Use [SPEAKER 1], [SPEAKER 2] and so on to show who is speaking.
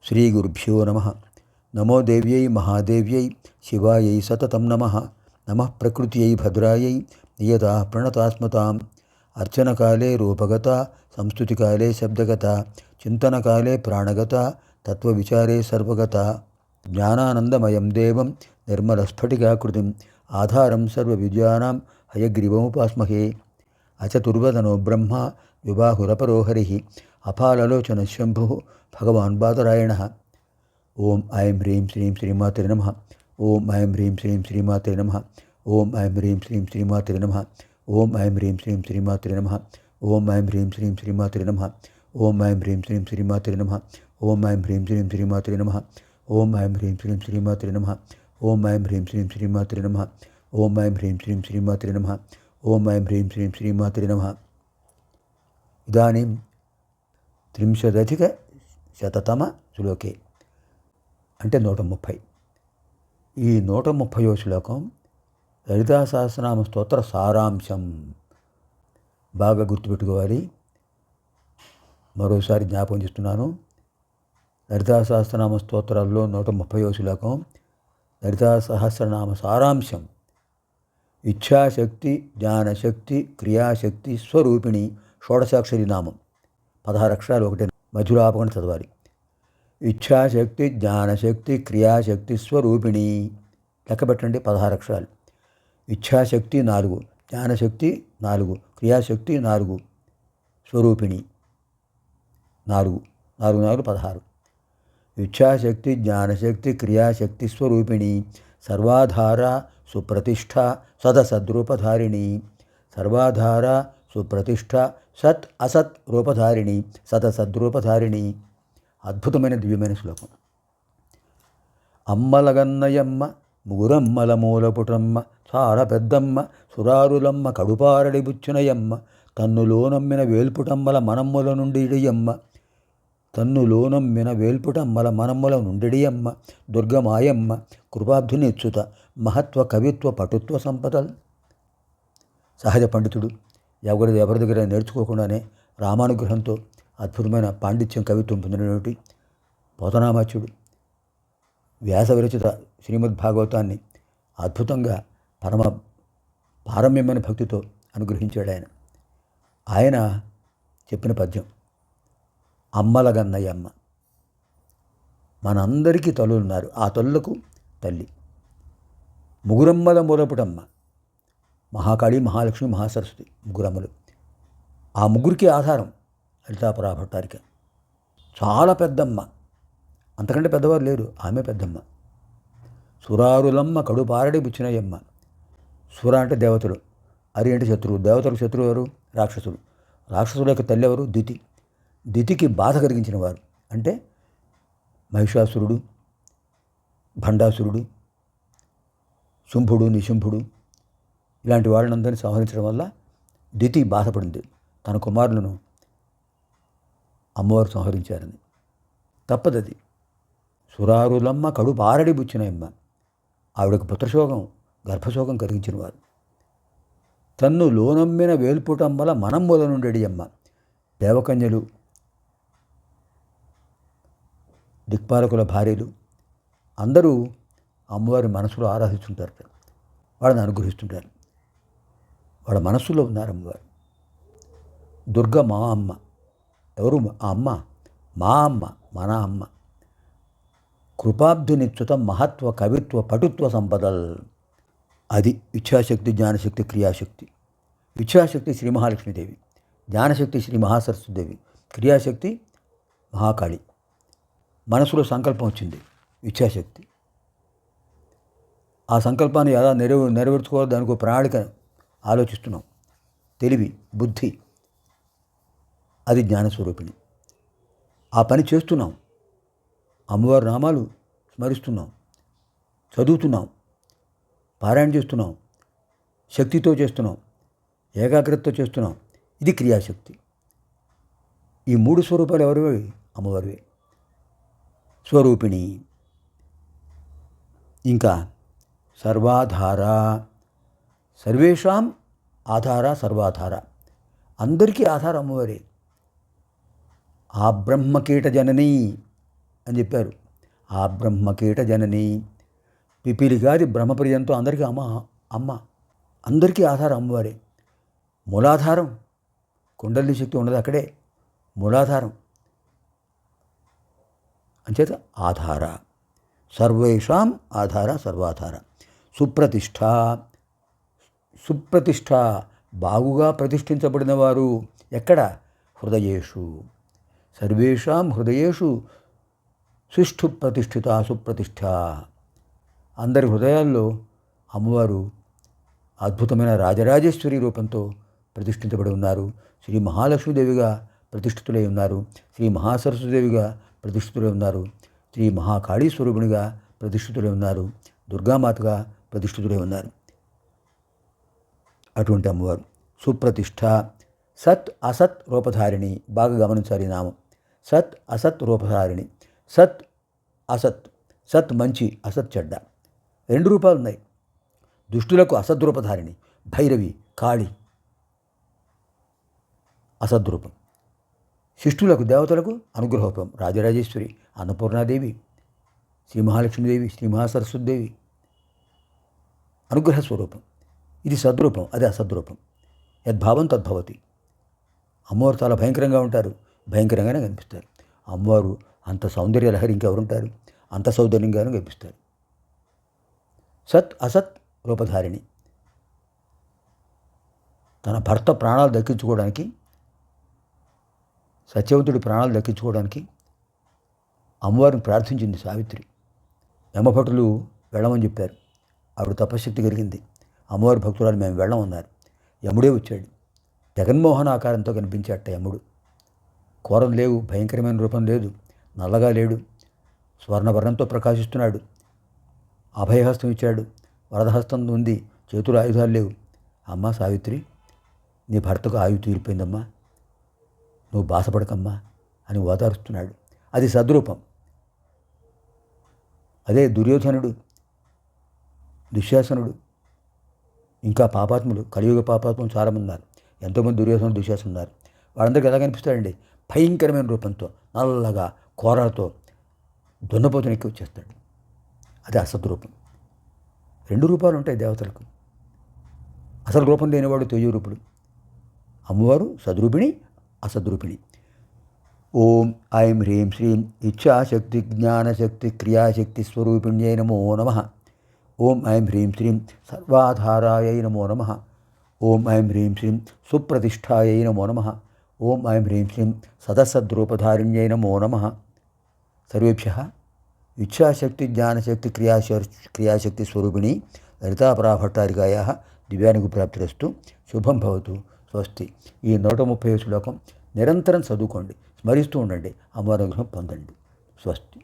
[SPEAKER 1] శ్రీగురుభ్యో నమః. నమో దేవ్యై మహాదేవ్యై శివాయై సతతం నమః. నమః ప్రకృత్యై భద్రాయై నియతా ప్రణతాస్మతాం. అర్చనకాలే రూపగత, సంస్తుతికాలే శబ్దగత, చింతనకాలే ప్రాణగత, తత్వవిచారే సర్వగత. జ్ఞానానందమయం దేవం నిర్మలస్ఫటికాకృతిం ఆధారం సర్వవిద్యానాం హయగ్రీవముపాస్మహే. అచతుర్వదనో బ్రహ్మ విబాహురపరో హరిః అపాలలోచన శంభు భగవాన్ బాదరాయణః. ఓం ఐం హ్రీం శ్రీం శ్రీమాత్రే నమః. ఓం ఐం హ్రీం శ్రీం శ్రీమాత్రే నమః. ఓం ఐం హ్రీం శ్రీం శ్రీమాత్రే నమః. ఓం ఐం హ్రీం శ్రీం శ్రీమాత్రే నమః. ఓం ఐం హ్రీం శ్రీం శ్రీమాత్రే నమః. ఓం ఐం హ్రీం శ్రీం శ్రీమాత్రే నమః. ఓం ఐం హ్రీం శ్రీం శ్రీమాత్రే నమః. ఓం ఐం హ్రీం శ్రీం శ్రీమాత్రే నమః. ఓం ఐం హ్రీం శ్రీం శ్రీమాత్రే నమః. ఓం ఐం హ్రీం శ్రీం శ్రీమాత్రే నమః. ఓం ఐం హ్రీం శ్రీం శ్రీమాత్రే నమః. ఇదానీం 30 శ్లోకే అంటే 130. ఈ 130వ శ్లోకం లలితా సహస్రనామ స్తోత్ర సారాంశం. బాగా గుర్తుపెట్టుకోవాలి. మరోసారి జ్ఞాపకం చేస్తున్నాను. లలితా సహస్రనామ స్తోత్రాల్లో 130వ శ్లోకం లలితా సహస్రనామ సారాంశం. ఇచ్ఛాశక్తి, జ్ఞానశక్తి, క్రియాశక్తి స్వరూపిణి షోడశాక్షరి నామం. 16 అక్షరాలు ఒకటే, మధ్యలో ఆపకుండా చదవాలి. ఇచ్ఛాశక్తి, జ్ఞానశక్తి, క్రియాశక్తి స్వరూపిణి. లెక్క పెట్టండి, 16 అక్షరాలు. ఇచ్ఛాశక్తి 4, జ్ఞానశక్తి 4, క్రియాశక్తి 4, స్వరూపిణి 4, 4 4 16. ఇచ్ఛాశక్తి, జ్ఞానశక్తి, క్రియాశక్తి స్వరూపిణి సర్వాధార సుప్రతిష్ఠ సదసద్రూపధారిణి. సర్వాధార సుప్రతిష్ఠ సత్ అసత్ రూపధారిణి సదసద్రూపధారిణి. అద్భుతమైన దివ్యమైన శ్లోకం. అమ్మలగన్నయమ్మ ముగురమ్మల మూలపుటమ్మ చాలా పెద్దమ్మ సురారులమ్మ కడుపారడి బుచ్చునయమ్మ తన్నులోనమ్మిన వేల్పుటమ్మల మనమ్ముల నుండిడియమ్మ. తన్నులోనమ్మిన వేల్పుటమ్మల మనమ్ముల నుండిడియమ్మ దుర్గమాయమ్మ కృపాబ్ధునిచ్యుత మహత్వ కవిత్వ పటుత్వ సంపదల్. సహజ పండితుడు ఎవరి దగ్గర నేర్చుకోకుండానే రామానుగ్రహంతో అద్భుతమైన పాండిత్యం కవిత్వం పొందినటువంటి పోతనామాచ్యుడు వ్యాస విరచిత శ్రీమద్భాగవతాన్ని అద్భుతంగా పరమ పారమ్యమైన భక్తితో అనుగ్రహించాడు ఆయన. ఆయన చెప్పిన పద్యం అమ్మలగన్నయ్యమ్మ. మనందరికీ తల్లులున్నారు. ఆ తల్లులకు తల్లి ముగురమ్మల మూలపుటమ్మ. మహాకాళి, మహాలక్ష్మి, మహాసరస్వతి ముగ్గురమ్మలు. ఆ ముగ్గురికి ఆధారం లలితాపరా భట్టారిక. చాలా పెద్దమ్మ, అంతకంటే పెద్దవారు లేరు, ఆమె పెద్దమ్మ. సురారులమ్మ కడుపారడి బుచ్చినయమ్మ. సుర అంటే దేవతలు, అరి అంటే శత్రువు. దేవతలకు శత్రువు ఎవరు? రాక్షసులు. రాక్షసుల యొక్క తల్లి ఎవరు? దితి. దితికి బాధ కలిగించిన వారు అంటే మహిషాసురుడు, భండాసురుడు, శుంభుడు, నిశుంభుడు ఇలాంటి వాళ్ళందరినీ సంహరించడం వల్ల దితి బాధపడింది. తన కుమారులను అమ్మవారు సంహరించారని. తప్పదది. సురారులమ్మ కడుపారడి బుచ్చినయమ్మ. ఆవిడకు పుత్రశోకం, గర్భశోకం కలిగించిన వారు. తన్ను లోనమ్మిన వేల్పుటమ్మల మనమ్ముల నుండి అమ్మ. దేవకన్యలు, దిక్పాలకుల భార్యలు అందరూ అమ్మవారి మనసులో ఆరాధిస్తుంటారు, వాళ్ళని అనుగ్రహిస్తుంటారు. వాళ్ళ మనస్సులో ఉన్నారు అమ్మవారు. దుర్గ మా అమ్మ. ఎవరు ఆ అమ్మ? మా అమ్మ, మన అమ్మ. కృపాబ్ధునిచ్యుత మహత్వ కవిత్వ పటుత్వ సంపదల్. అది ఇచ్ఛాశక్తి, జ్ఞానశక్తి, క్రియాశక్తి. ఇచ్ఛాశక్తి శ్రీ మహాలక్ష్మీదేవి, జ్ఞానశక్తి శ్రీ మహాసరస్వతిదేవి, క్రియాశక్తి మహాకాళి. మనసులో సంకల్పం వచ్చింది, ఇచ్ఛాశక్తి. ఆ సంకల్పాన్ని ఎలా నెరవేర్చుకోవాలో దానికి ప్రణాళిక ఆలోచిస్తున్నాం. తెలివి, బుద్ధి, అది జ్ఞానస్వరూపిణి. ఆ పని చేస్తున్నాం. అమ్మవారి నామాలు స్మరిస్తున్నాం, చదువుతున్నాం, పారాయణ చేస్తున్నాం, శక్తితో చేస్తున్నాం, ఏకాగ్రతతో చేస్తున్నాం. ఇది క్రియాశక్తి. ఈ 3 స్వరూపాలు ఎవరివి? అమ్మవారివే. స్వరూపిణి. ఇంకా సర్వాధార. సర్వేషాం ఆధార, సర్వాధార. అందరికీ ఆధారం అమ్మవారే. ఆ బ్రహ్మకీట జనని అని చెప్పారు. ఆ బ్రహ్మకీట జనని, పిపిలిగాది బ్రహ్మపర్యంతో అందరికీ అమ్మ అందరికీ ఆధారం అమ్మవారే. మూలాధారం, కుండలి శక్తి ఉన్నది అక్కడే, మూలాధారం. అంచేత ఆధార, సర్వేషాం ఆధార, సర్వాధార. సుప్రతిష్ఠ, సుప్రతిష్ఠ బాగుగా ప్రతిష్ఠించబడిన వారు. ఎక్కడ? హృదయేషు, సర్వేషాం హృదయేషు సుష్ఠు ప్రతిష్ఠిత సుప్రతిష్ఠ. అందరి హృదయాల్లో అమ్మవారు అద్భుతమైన రాజరాజేశ్వరి రూపంతో ప్రతిష్ఠించబడి ఉన్నారు. శ్రీ మహాలక్ష్మీదేవిగా ప్రతిష్ఠితులై ఉన్నారు. శ్రీ మహాసరస్వతిదేవిగా ప్రతిష్ఠితులై ఉన్నారు. శ్రీ మహాకాళీ స్వరూపిణిగా ప్రతిష్ఠితులై ఉన్నారు. దుర్గామాతగా ప్రతిష్ఠితులై ఉన్నారు. అటువంటి అమ్మవారు సుప్రతిష్ఠ. సత్ అసత్ రూపధారిణి. బాగా గమనించాలి నామం. సత్ అసత్ రూపధారిణి. సత్ అసత్, సత్ మంచి, అసత్ చెడ్డ, రెండు రూపాలు ఉన్నాయి. దుష్టులకు అసద్రూపధారిణి భైరవి, కాళి అసద్రూపం. శిష్టులకు, దేవతలకు అనుగ్రహోపం రాజరాజేశ్వరి, అన్నపూర్ణాదేవి, శ్రీ మహాలక్ష్మీదేవి, శ్రీ మహాసరస్వతిదేవి అనుగ్రహ స్వరూపం. ఇది సద్రూపం, అది అసద్రూపం. యద్భావం తద్భవతి. అమ్మవారు చాలా భయంకరంగా ఉంటారు, భయంకరంగానే కనిపిస్తారు. అమ్మవారు అంత సౌందర్య లహరి ఇంకెవరుంటారు? అంత సౌందర్యంగానే కనిపిస్తారు. సత్ అసత్ రూపధారిణి. తన భర్త ప్రాణాలు దక్కించుకోవడానికి, సత్యవంతుడి ప్రాణాలు దక్కించుకోవడానికి అమ్మవారిని ప్రార్థించింది సావిత్రి. యమభటులు వెళ్ళమని చెప్పారు. ఆవిడ తపశక్తి కలిగింది. అమ్మవారి భక్తురాలు మేము వెళ్ళమన్నారు. యముడే వచ్చాడు. జగన్మోహన ఆకారంతో కనిపించాట యముడు. కోరం లేవు, భయంకరమైన రూపం లేదు, నల్లగా లేడు, స్వర్ణవర్ణంతో ప్రకాశిస్తున్నాడు. అభయహస్తం ఇచ్చాడు, వరదహస్తం ఉంది, చేతులు ఆయుధాలు లేవు. అమ్మా సావిత్రి, నీ భర్తకు ఆయువు తీరిపోయిందమ్మా, నువ్వు బాధపడకమ్మా అని ఓదారుస్తున్నాడు. అది సద్రూపం. అదే దుర్యోధనుడు, దుశ్శాసనుడు, ఇంకా పాపాత్ములు, కలియుగ పాపాత్ములు చాలామంది ఉన్నారు. ఎంతోమంది దుర్యోధనుడు, దుశ్శాసనులు ఉన్నారు. వాళ్ళందరికీ ఎలా కనిపిస్తాడండి? భయంకరమైన రూపంతో, నల్లగా కోరలతో దున్నపోతుని ఎక్కి వచ్చేస్తాడు. అది అసద్రూపం. రెండు రూపాలు ఉంటాయి దేవతలకు. అసలు రూపం లేనివాడు తేజరూపుడు. అమ్మవారు సద్రూపిణి, అసద్రూపిణి. ఓం ఐం హ్రీం శ్రీం ఇచ్ఛాశక్తి జ్ఞానశక్తి క్రియాశక్తి స్వరూపిణ్యై నమో నమః. ఓం ఐం హ్రీం శ్రీం సర్వాధారాయై నమో నమః. ఓం ఐం హ్రీం శ్రీం సుప్రతిష్ఠాయై నమో నమః. ఓం ఐం హ్రీం శ్రీం సదసద్రూపధారిణ్యై నమో నమః. సర్వేభ్యః ఇచ్ఛాశక్తి జ్ఞానశక్తి క్రియాశక్తి స్వరూపిణి లలితాపరాభట్టారికాయాः దివ్యానుగ్రహప్రాప్తిరస్తు. శుభం భవతు. స్వస్తి. ఈ 130 శ్లోకం నిరంతరం చదువుకోండి, స్మరిస్తూ ఉండండి, అమ్మవారి అనుగ్రహం పొందండి. స్వస్తి.